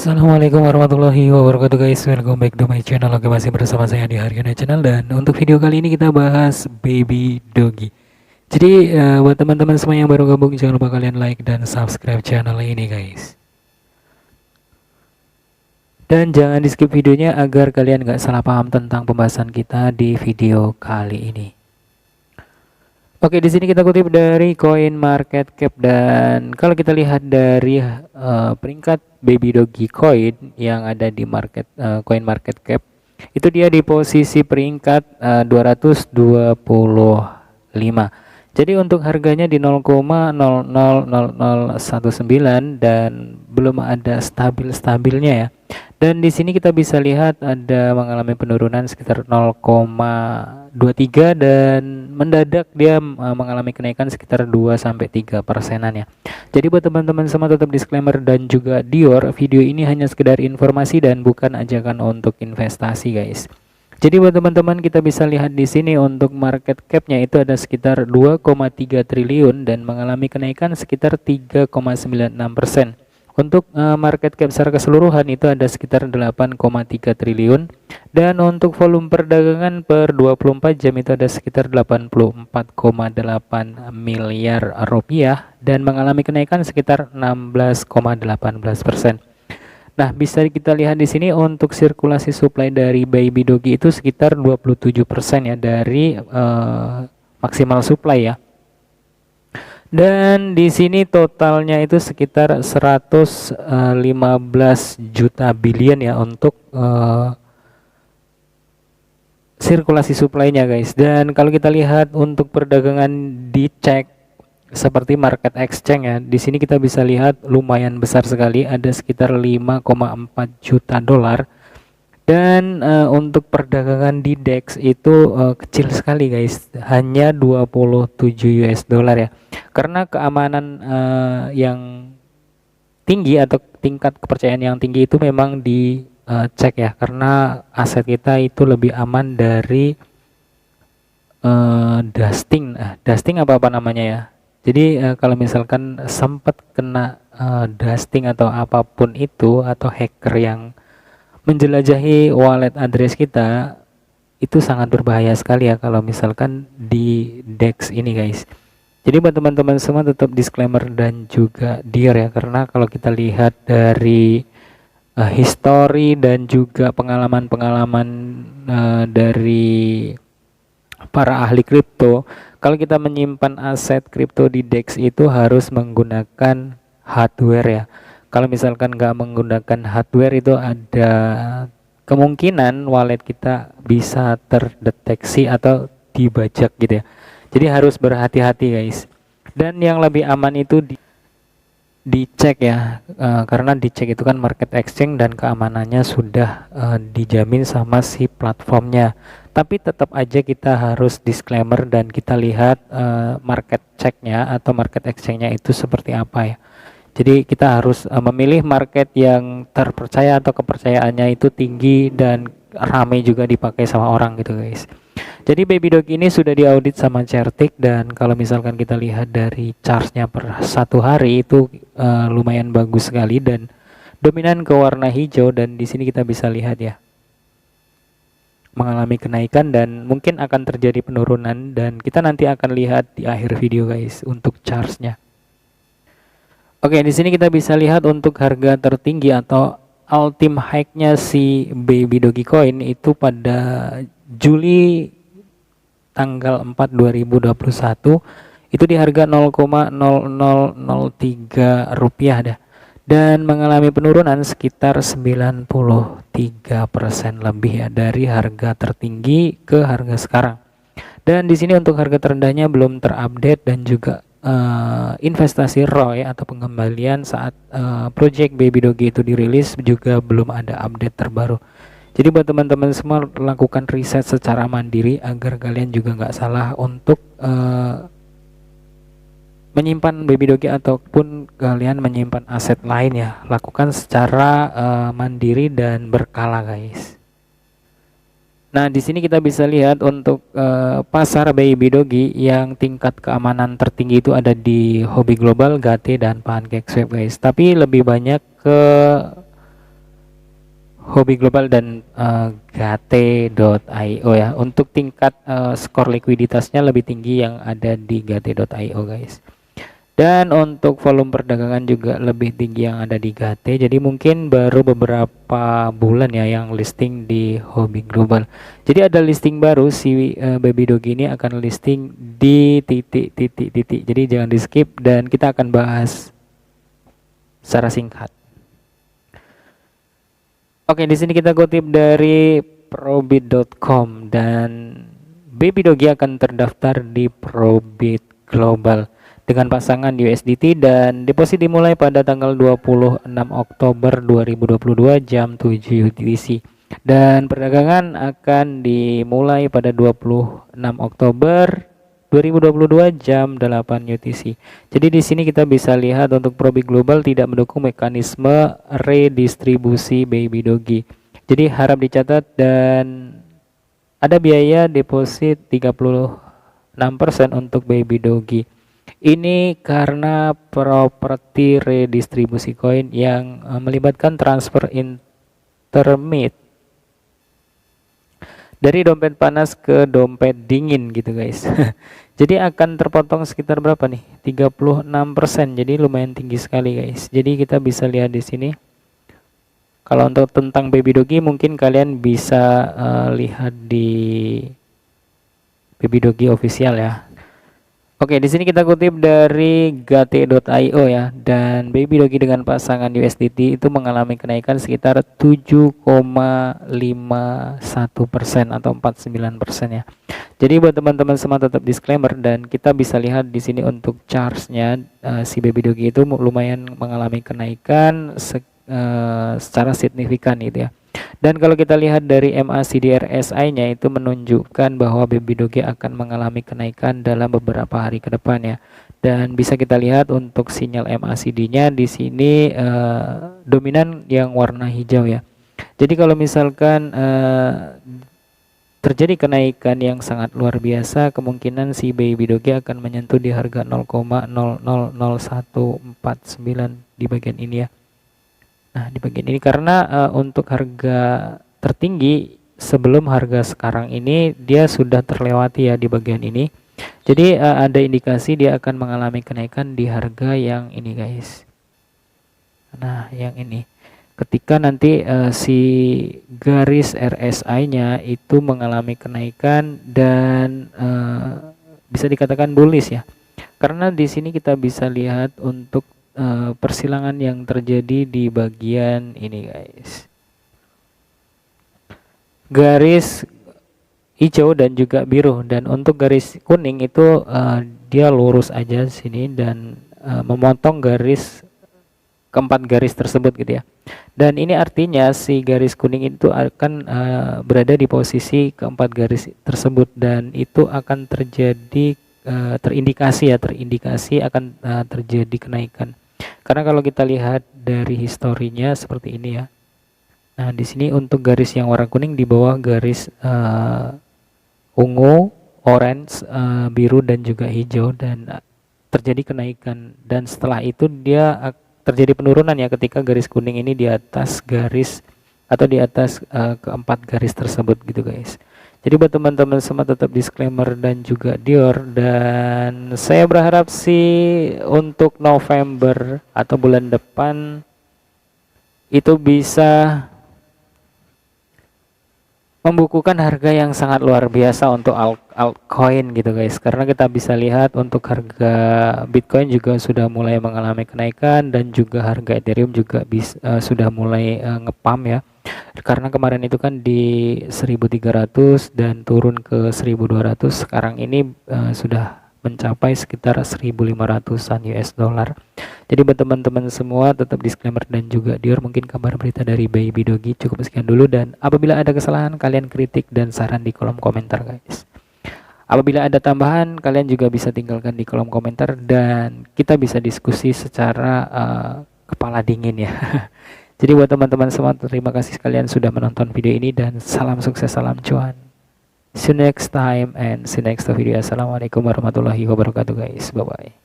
Assalamualaikum warahmatullahi wabarakatuh guys, welcome back to my channel. Oke, masih bersama saya di Haryana Channel, dan untuk video kali ini kita bahas baby doggy. Jadi buat teman-teman semua yang baru gabung, jangan lupa kalian like dan subscribe channel ini guys. Dan jangan di skip videonya agar kalian gak salah paham tentang pembahasan kita di video kali ini. Oke, di sini kita kutip dari Coin Market Cap, dan kalau kita lihat dari peringkat baby doggy coin yang ada di Coin Market Cap, itu dia di posisi peringkat 225. Jadi untuk harganya di 0,000019 dan belum ada stabilnya ya. Dan di sini kita bisa lihat ada mengalami penurunan sekitar 0,23 dan mendadak dia mengalami kenaikan sekitar 2-3%-an ya. Jadi buat teman-teman semua tetap disclaimer dan juga Dior, video ini hanya sekedar informasi dan bukan ajakan untuk investasi guys. Jadi buat teman-teman, kita bisa lihat di sini untuk market cap-nya itu ada sekitar 2,3 triliun dan mengalami kenaikan sekitar 3,96%. Untuk market cap secara keseluruhan itu ada sekitar 8,3 triliun, dan untuk volume perdagangan per 24 jam itu ada sekitar 84,8 miliar rupiah dan mengalami kenaikan sekitar 16,18%. Nah, bisa kita lihat di sini untuk sirkulasi supply dari baby doggy itu sekitar 27% ya dari maksimal supply ya. Dan di sini totalnya itu sekitar 115 juta billion ya untuk sirkulasi supply-nya guys. Dan kalau kita lihat untuk perdagangan dicek seperti market exchange ya, di sini kita bisa lihat lumayan besar sekali, ada sekitar 5,4 juta dolar. Dan untuk perdagangan di DEX itu kecil sekali guys, hanya 27 US dollar ya. Karena keamanan yang tinggi atau tingkat kepercayaan yang tinggi itu memang dicek ya, karena aset kita itu lebih aman dari dusting apa namanya ya. Jadi kalau misalkan sempat kena dusting atau apapun itu, atau hacker yang menjelajahi wallet address kita, itu sangat berbahaya sekali ya kalau misalkan di DEX ini guys. Jadi buat teman-teman semua tetap disclaimer dan juga Dior ya, karena kalau kita lihat dari history dan juga pengalaman-pengalaman dari para ahli kripto, kalau kita menyimpan aset kripto di DEX itu harus menggunakan hardware ya. Kalau misalkan nggak menggunakan hardware itu ada kemungkinan wallet kita bisa terdeteksi atau dibajak gitu ya. Jadi harus berhati-hati guys. Dan yang lebih aman itu dicek ya, karena dicek itu kan market exchange dan keamanannya sudah dijamin sama si platformnya. Tapi tetap aja kita harus disclaimer dan kita lihat market checknya atau market exchange-nya itu seperti apa ya. Jadi kita harus memilih market yang terpercaya atau kepercayaannya itu tinggi dan ramai juga dipakai sama orang gitu guys. Jadi baby dog ini sudah diaudit sama Certik, dan kalau misalkan kita lihat dari chartnya per satu hari itu lumayan bagus sekali dan dominan ke warna hijau, dan di sini kita bisa lihat ya mengalami kenaikan dan mungkin akan terjadi penurunan, dan kita nanti akan lihat di akhir video guys untuk chartnya. Oke, di sini kita bisa lihat untuk harga tertinggi atau ultimate high-nya si baby doggy coin itu pada Juli tanggal 4 2021 itu di harga 0,0003 rupiah dah, dan mengalami penurunan sekitar 93% lebih ya dari harga tertinggi ke harga sekarang. Dan di sini untuk harga terendahnya belum terupdate, dan juga investasi ROI atau pengembalian saat project baby doggy itu dirilis juga belum ada update terbaru. Jadi buat teman-teman semua, lakukan riset secara mandiri agar kalian juga nggak salah untuk menyimpan baby doggy ataupun kalian menyimpan aset lain ya. Lakukan secara mandiri dan berkala guys. Nah, di sini kita bisa lihat untuk pasar baby doggy yang tingkat keamanan tertinggi itu ada di Hobby Global, Gate, dan PancakeSwap guys. Tapi lebih banyak ke Hobi Global dan Gate.io ya. Untuk tingkat skor likuiditasnya lebih tinggi yang ada di Gate.io guys. Dan untuk volume perdagangan juga lebih tinggi yang ada di Gate. Jadi mungkin baru beberapa bulan ya yang listing di Hobi Global. Jadi ada listing baru si Baby Dogi ini akan listing di titik. Jadi jangan di skip dan kita akan bahas secara singkat. Oke, di sini kita kutip dari probit.com dan Baby Dogi akan terdaftar di Probit Global dengan pasangan USDT dan deposit dimulai pada tanggal 26 Oktober 2022 jam 7 UTC dan perdagangan akan dimulai pada 26 Oktober 2022 jam 8 UTC. Jadi di sini kita bisa lihat untuk Probit Global tidak mendukung mekanisme redistribusi Baby Dogi. Jadi harap dicatat dan ada biaya deposit 36% untuk Baby Dogi. Ini karena properti redistribusi koin yang melibatkan transfer intermit dari dompet panas ke dompet dingin gitu guys. Jadi akan terpotong sekitar berapa nih? 36%. Jadi lumayan tinggi sekali guys. Jadi kita bisa lihat di sini. Kalau untuk tentang Baby Dogi mungkin kalian bisa lihat di Baby Dogi official ya. Oke, di sini kita kutip dari Gate.io ya, dan Baby Dogi dengan pasangan USDT itu mengalami kenaikan sekitar 7,51% atau 49% ya. Jadi buat teman-teman semua tetap disclaimer dan kita bisa lihat di sini untuk chartsnya si Baby Dogi itu lumayan mengalami kenaikan secara signifikan gitu ya. Dan kalau kita lihat dari MACD RSI-nya itu menunjukkan bahwa Baby Dogi akan mengalami kenaikan dalam beberapa hari ke depan ya. Dan bisa kita lihat untuk sinyal MACD-nya di sini dominan yang warna hijau ya. Jadi kalau misalkan terjadi kenaikan yang sangat luar biasa, kemungkinan si Baby Dogi akan menyentuh di harga 0,000149 di bagian ini ya. Nah, di bagian ini karena untuk harga tertinggi sebelum harga sekarang ini dia sudah terlewati ya di bagian ini. Jadi ada indikasi dia akan mengalami kenaikan di harga yang ini guys. Nah, yang ini. Ketika nanti si garis RSI-nya itu mengalami kenaikan dan bisa dikatakan bullish ya. Karena di sini kita bisa lihat untuk persilangan yang terjadi di bagian ini guys, garis hijau dan juga biru, dan untuk garis kuning itu dia lurus aja sini dan memotong garis keempat garis tersebut gitu ya. Dan ini artinya si garis kuning itu akan berada di posisi keempat garis tersebut dan itu akan terjadi terindikasi akan terjadi kenaikan. Karena kalau kita lihat dari historinya seperti ini ya. Nah, di sini untuk garis yang warna kuning di bawah garis ungu, orange, biru dan juga hijau dan terjadi kenaikan dan setelah itu dia terjadi penurunan ya ketika garis kuning ini di atas garis atau di atas keempat garis tersebut gitu guys. Jadi buat teman-teman semua tetap disclaimer dan juga Dior, dan saya berharap sih untuk November atau bulan depan itu bisa membukukan harga yang sangat luar biasa untuk altcoin gitu guys, karena kita bisa lihat untuk harga Bitcoin juga sudah mulai mengalami kenaikan dan juga harga Ethereum juga sudah mulai ngepam ya. Karena kemarin itu kan di 1300 dan turun ke 1200, sekarang ini sudah mencapai sekitar 1500-an US dollar. Jadi buat teman-teman semua tetap disclaimer dan juga Dior, mungkin kabar berita dari Baby Dogi cukup sekian dulu, dan apabila ada kesalahan kalian kritik dan saran di kolom komentar guys. Apabila ada tambahan kalian juga bisa tinggalkan di kolom komentar dan kita bisa diskusi secara kepala dingin ya. Jadi buat teman-teman semua terima kasih sekalian sudah menonton video ini dan salam sukses, salam cuan. See you next time and see you next video. Assalamualaikum warahmatullahi wabarakatuh guys. Bye bye.